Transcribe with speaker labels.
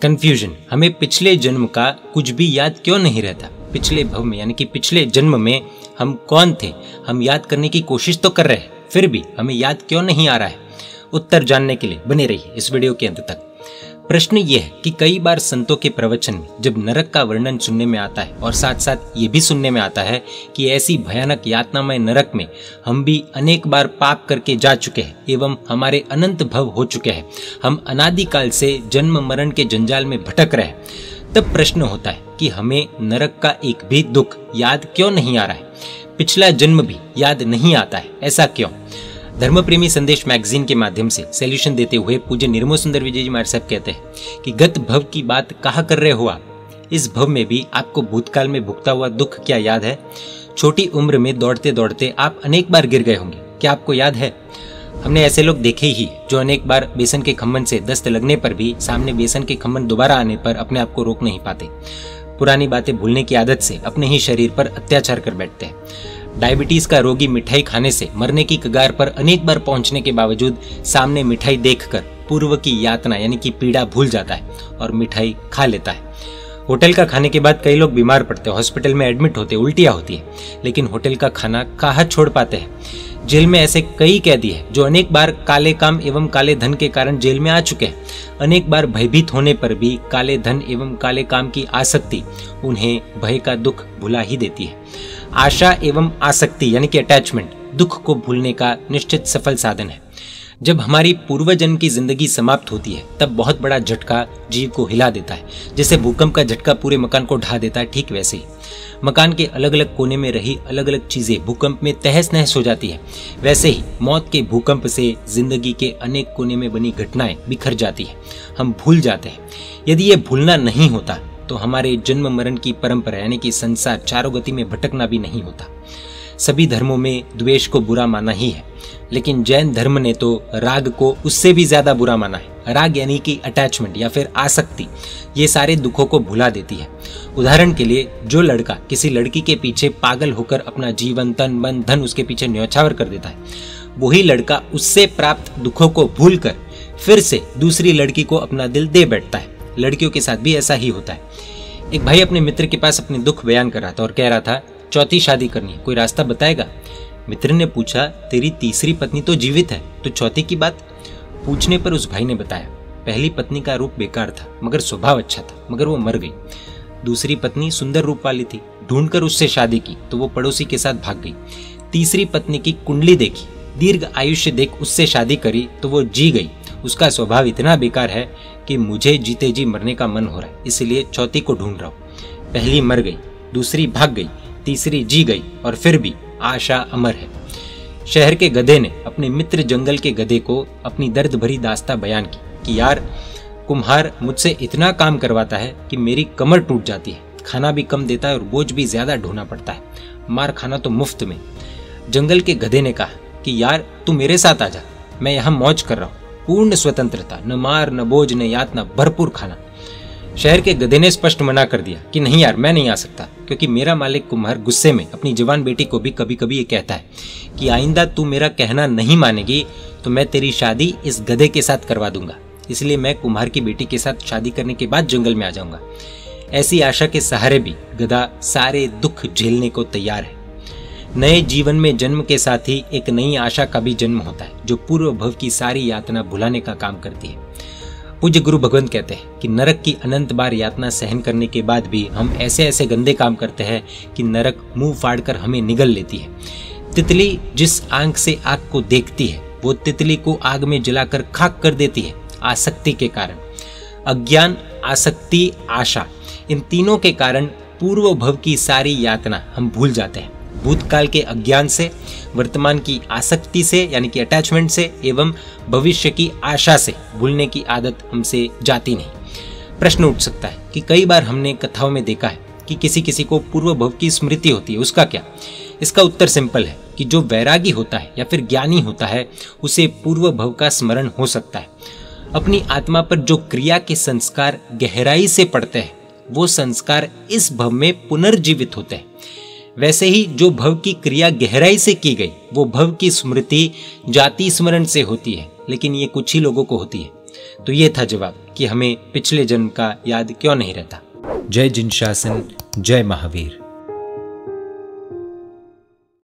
Speaker 1: Confusion. हमें पिछले जन्म का कुछ भी याद क्यों नहीं रहता? पिछले भव में यानी कि पिछले जन्म में हम कौन थे, हम याद करने की कोशिश तो कर रहे हैं, फिर भी हमें याद क्यों नहीं आ रहा है? उत्तर जानने के लिए बने रहिए इस वीडियो के अंत तक। प्रश्न ये है कि कई बार संतों के प्रवचन में जब नरक का वर्णन सुनने में आता है और साथ साथ ये भी सुनने में आता है कि ऐसी भयानक यातनामय नरक में हम भी अनेक बार पाप करके जा चुके हैं एवं हमारे अनंत भव हो चुके हैं, हम अनादिकाल से जन्म मरण के जंजाल में भटक रहे हैं, तब प्रश्न होता है कि हमें नरक का एक भी दुख याद क्यों नहीं आ रहा है? पिछला जन्म भी याद नहीं आता है, ऐसा क्यों? धर्म प्रेमी संदेश मैगजीन के माध्यम से सॉल्यूशन देते हुए पूज्य निर्मोह सुंदर विजय जी महाराज साहब कहते हैं कि गत भव की बात कहा कर रहे हो आप? इस भव में भी आपको भूतकाल में भुगता हुआ दुख क्या याद है? छोटी उम्र में दौड़ते दौड़ते आप अनेक बार गिर गए होंगे, क्या आपको याद है? हमने ऐसे लोग देखे ही जो अनेक बार बेसन के खम्मन से दस्त लगने पर भी सामने बेसन के खम्मन दोबारा आने पर अपने आप को रोक नहीं पाते, पुरानी बातें भूलने की आदत से अपने ही शरीर पर अत्याचार कर बैठते हैं। डायबिटीज का रोगी मिठाई खाने से मरने की कगार पर अनेक बार पहुंचने के बावजूद सामने मिठाई देखकर पूर्व की यातना यानी कि पीड़ा भूल जाता है और मिठाई खा लेता है। होटल का खाने के बाद कई लोग बीमार पड़ते हैं, हॉस्पिटल में एडमिट होते, उल्टियां होती है, लेकिन होटल का खाना कहाँ छोड़ पाते हैं। जेल में ऐसे कई कैदी हैं जो अनेक बार काले काम एवं काले धन के कारण जेल में आ चुके हैं। अनेक बार भयभीत होने पर भी काले धन एवं काले काम की आसक्ति उन्हें भय का दुख भुला ही देती है। आशा एवं आसक्ति यानी कि अटैचमेंट दुख को भूलने का निश्चित सफल साधन है। जब हमारी पूर्व जन्म की जिंदगी समाप्त होती है तब बहुत बड़ा झटका जीव को हिला देता है। जैसे भूकंप का झटका पूरे मकान को ढा देता है, ठीक वैसे ही मकान के अलग अलग कोने में रही अलग अलग चीजें भूकंप में तहस नहस हो जाती है। वैसे ही मौत के भूकंप से जिंदगी के अनेक कोने में बनी घटनाएं बिखर जाती है, हम भूल जाते हैं। यदि ये भूलना नहीं होता तो हमारे जन्म मरण की परंपरा यानी कि संसार चारों गति में भटकना भी नहीं होता। सभी धर्मों में द्वेष को बुरा माना ही है, लेकिन जैन धर्म ने तो राग को उससे भी ज्यादा बुरा माना है। राग यानी कि अटैचमेंट या फिर आसक्ति ये सारे दुखों को भुला देती है। उदाहरण के लिए जो लड़का किसी लड़की के पीछे पागल होकर अपना जीवन तन मन धन उसके पीछे न्यौछावर कर देता है, वही लड़का उससे प्राप्त दुखों को भूलकर फिर से दूसरी लड़की को अपना दिल दे बैठता है। लड़कियों के साथ भी ऐसा ही होता है। एक भाई अपने मित्र के पास अपने दुख बयान कर रहा था और कह रहा था चौथी शादी करनी है, कोई रास्ता बताएगा? मित्र ने पूछा तेरी तीसरी पत्नी तो जीवित है, तो चौथी की बात? पूछने पर उस भाई ने बताया पहली पत्नी का रूप बेकार था मगर स्वभाव अच्छा था, मगर वो मर गई। दूसरी पत्नी सुंदर रूप वाली थी, ढूंढकर उससे शादी की तो वो पड़ोसी के साथ भाग गई। तीसरी पत्नी की कुंडली देखी, दीर्घ आयुष्य देख उससे शादी करी तो वो जी गई। उसका स्वभाव इतना बेकार है कि मुझे जीते जी मरने का मन हो रहा है, इसलिए चौथी को ढूंढ रहा हूँ। पहली मर गई, दूसरी भाग गई, तीसरी जी गई और फिर भी आशा अमर है। शहर के गधे ने अपने मित्र जंगल के गधे को अपनी दर्द भरी दास्तां बयान की कि यार कुम्हार मुझसे इतना काम करवाता है कि मेरी कमर टूट जाती है, खाना भी कम देता है और बोझ भी ज्यादा ढोना पड़ता है, मार खाना तो मुफ्त में। जंगल के गधे ने कहा कि यार तू मेरे साथ आ जा, मैं यहाँ मौज कर रहा हूँ, पूर्ण स्वतंत्रता, न मार न बोझ न यातना, भरपूर खाना। शहर के गधे ने स्पष्ट मना कर दिया कि नहीं यार मैं नहीं आ सकता, क्योंकि मेरा मालिक कुम्हार गुस्से में अपनी जवान बेटी को भी कभी कभी ये कहता है कि आइंदा तू मेरा कहना नहीं मानेगी तो मैं तेरी शादी इस गधे के साथ करवा दूंगा, इसलिए मैं कुम्हार की बेटी के साथ शादी करने के बाद जंगल में आ जाऊंगा। ऐसी आशा के सहारे भी गधा सारे दुख झेलने को तैयार है। नए जीवन में जन्म के साथ ही एक नई आशा का भी जन्म होता है जो पूर्व भव की सारी यातना भुलाने का काम करती है। पूज्य गुरु भगवंत कहते हैं कि नरक की अनंत बार यातना सहन करने के बाद भी हम ऐसे ऐसे गंदे काम करते हैं कि नरक मुंह फाड़कर हमें निगल लेती है। तितली जिस आंख से आग को देखती है वो तितली को आग में जलाकर खाक कर देती है, आसक्ति के कारण। अज्ञान, आसक्ति, आशा, इन तीनों के कारण पूर्व भव की सारी यातना हम भूल जाते हैं। भूतकाल के अज्ञान से, वर्तमान की आसक्ति से यानी कि अटैचमेंट से एवं भविष्य की आशा से भूलने की आदत हमसे जाती नहीं। प्रश्न उठ सकता है कि कई बार हमने कथाओं में देखा है कि किसी किसी को पूर्व भव की स्मृति होती है, उसका क्या? इसका उत्तर सिंपल है कि जो वैरागी होता है या फिर ज्ञानी होता है उसे पूर्व भव का स्मरण हो सकता है। अपनी आत्मा पर जो क्रिया के संस्कार गहराई से पड़ते हैं वो संस्कार इस भव में पुनर्जीवित होते हैं। वैसे ही जो भव की क्रिया गहराई से की गई वो भव की स्मृति जाति स्मरण से होती है, लेकिन ये कुछ ही लोगों को होती है। तो ये था जवाब कि हमें पिछले जन्म का याद क्यों नहीं रहता। जय जिन शासन, जय महावीर।